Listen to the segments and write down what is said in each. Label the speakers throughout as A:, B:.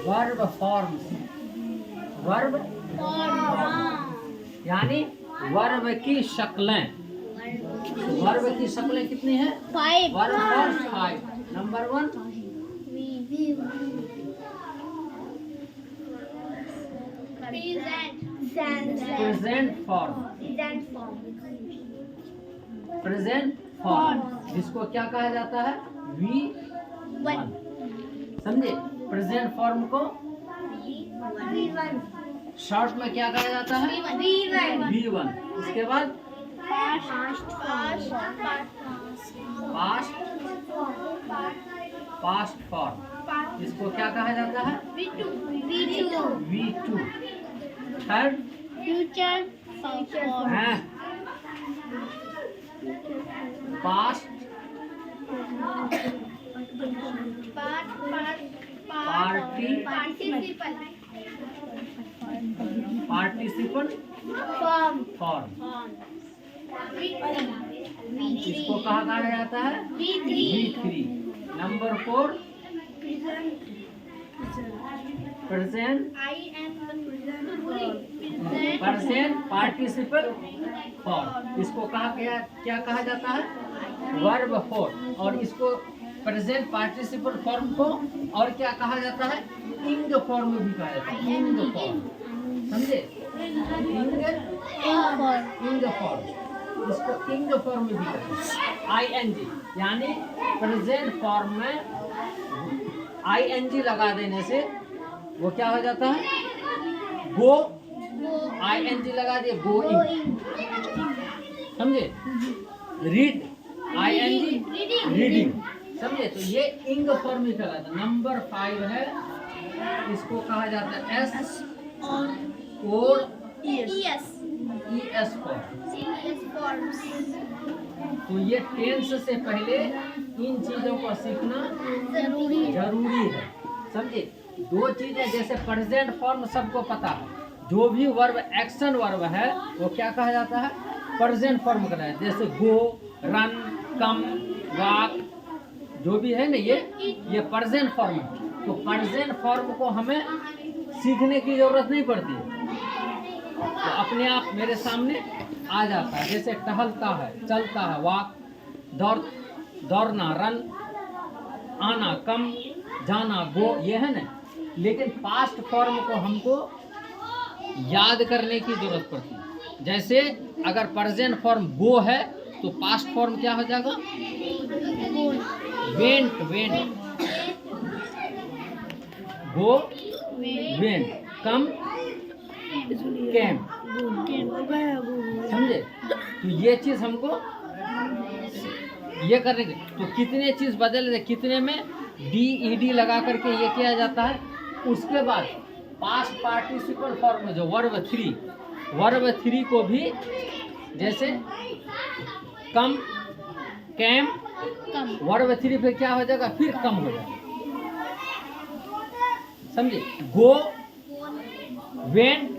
A: Verb forms. Verb यानी verb की शक्लें। Verb की शक्लें कितनी हैं? 5। Verb forms 5। Number 1 present form. Present form जिसको क्या कहा जाता है? V1। समझे? प्रेजेंट फॉर्म को शॉर्ट में क्या कहा जाता है? V1। उसके बाद पास्ट फॉर्म इसको क्या कहा जाता है? V2। थर्ड
B: फ्यूचर
A: है पास्ट पार्टिसिपल फॉर्म इसको कहा जाता है? V3। Number 4 present participle form इसको क्या कहा जाता है? Verb form. और इसको प्रेजेंट पार्टिसिपल फॉर्म को और क्या कहा जाता है? इंग फॉर्म भी कहा जाता है। इंग फॉर्म समझे? इंग फॉर्म इसको इंग फॉर्म भी कहते हैं। ING यानी प्रेजेंट फॉर्म में ING लगा देने से वो क्या हो जाता है? गो। ING लगा दिए गोइंग। समझे? Read ING reading. समझे? तो ये इंग फॉर्म ही कहलाता है। नंबर 5 है इसको कहा जाता है S और ES फॉर्म। तो ये टेंस से पहले इन चीजों को सीखना जरूरी है। समझे? 2 चीजें जैसे प्रेजेंट फॉर्म सबको पता है। जो भी वर्ब एक्शन वर्ब है वो क्या कहा जाता है? प्रेजेंट फॉर्म कहलाता है। जैसे गो, रन, कम, वॉक जो भी है ना ये प्रेजेंट फॉर्म है। तो प्रेजेंट फॉर्म को हमें सीखने की जरूरत नहीं पड़ती, तो अपने आप मेरे सामने आ जाता है। जैसे टहलता है, चलता है, वॉक, दौड़ना, रन, आना, कम, जाना, गो, ये है ना। लेकिन पास्ट फॉर्म को हमको याद करने की जरूरत पड़ती है। जैसे अगर प्रेजेंट फॉर्म गो है तो पास्ट फॉर्म क्या हो जाएगा? वेंट। गो वेंट, कम केम। समझे? तो ये चीज हमको ये करने की। तो कितने चीज बदल रहे, कितने में DED लगा करके ये किया जाता है। उसके बाद पास्ट पार्टिसिपल फॉर्म में जो वर्ब 3 को भी जैसे कम, कैम, वर्ब 3 पे क्या हो जाएगा? फिर कम हो जाएगा। समझे? गो, वेंट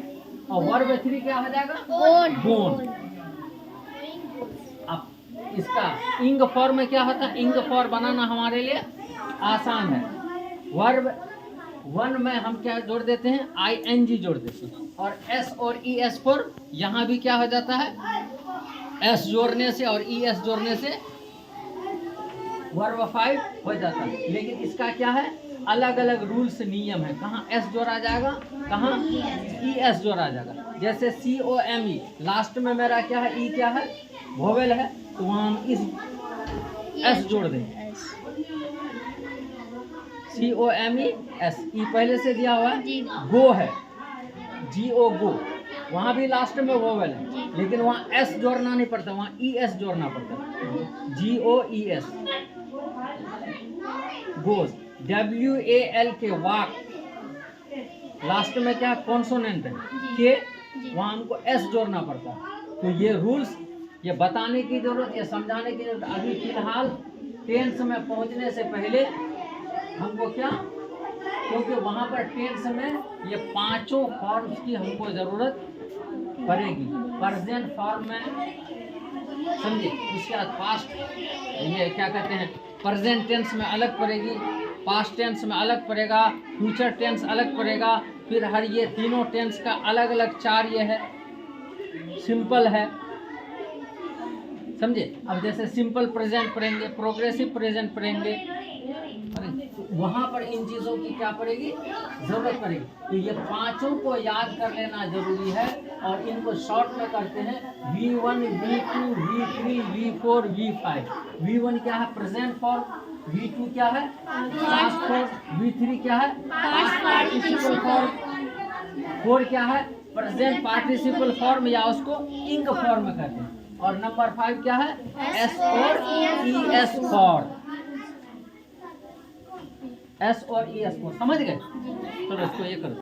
A: और वर्ब 3 क्या हो जाएगा? गोन। अब इसका इंग फॉर्म में क्या होता है? इंग फॉर्म बनाना हमारे लिए आसान है। वर्ब 1 में हम क्या जोड़ देते हैं? ING जोड़ देते हैं। और S और ES फॉर्म यहाँ भी क्या हो जाता है? S जोड़ने से और ES जोड़ने से वर्ब 5 हो जाता है। लेकिन इसका क्या है? अलग अलग रूल्स नियम है। कहाँ S जोड़ा जाएगा, कहाँ ES जोड़ा जाएगा। जैसे COME लास्ट में मेरा क्या है? E क्या है? वोवेल है, तो वहाँ हम इस S जोड़ देंगे। COME S, E पहले से दिया हुआ है। गो है, GO गो, वहाँ भी लास्ट में वोवेल है, लेकिन वहाँ S जोड़ना नहीं पड़ता, वहाँ ES जोड़ना पड़ता है। GOES goes. WAL के वॉक लास्ट में क्या कॉन्सोनेंट है के, वहाँ हमको S जोड़ना पड़ता है। तो ये रूल्स ये बताने की जरूरत, ये समझाने की जरूरत। अभी फिलहाल टेंस में पहुँचने से पहले हमको क्या, क्योंकि वहाँ पर टेंस में ये 5 फॉर्म्स की हमको ज़रूरत पड़ेगी। प्रेजेंट फॉर्म में समझे। उसके बाद पास्ट, ये क्या कहते हैं, प्रेजेंट टेंस में अलग पड़ेगी, पास्ट टेंस में अलग पड़ेगा, फ्यूचर टेंस अलग पड़ेगा। फिर हर ये तीनों टेंस का अलग अलग 4 ये है, सिंपल है, समझे। अब जैसे सिंपल प्रेजेंट पढ़ेंगे, प्रोग्रेसिव प्रेजेंट पढ़ेंगे, वहां पर इन चीजों की क्या पड़ेगी, जरूरत पड़ेगी। तो ये पांचों को याद कर लेना जरूरी है और इनको शॉर्ट में करते हैं V1, V2, V3, V4, V5। V1 क्या है, प्रेजेंट फॉर्म, V2 क्या है, पास्ट फॉर्म, V3 क्या है, पास्ट पार्टिसिपल फॉर्म, 4 क्या है, प्रेजेंट पार्टिसिपल फॉर्म या उसको इंग फॉर्म कहते हैं, और नंबर 5 क्या है, S और ES फॉर्म, S और ES फॉर्म। समझ गए। चलो इसको ये करो।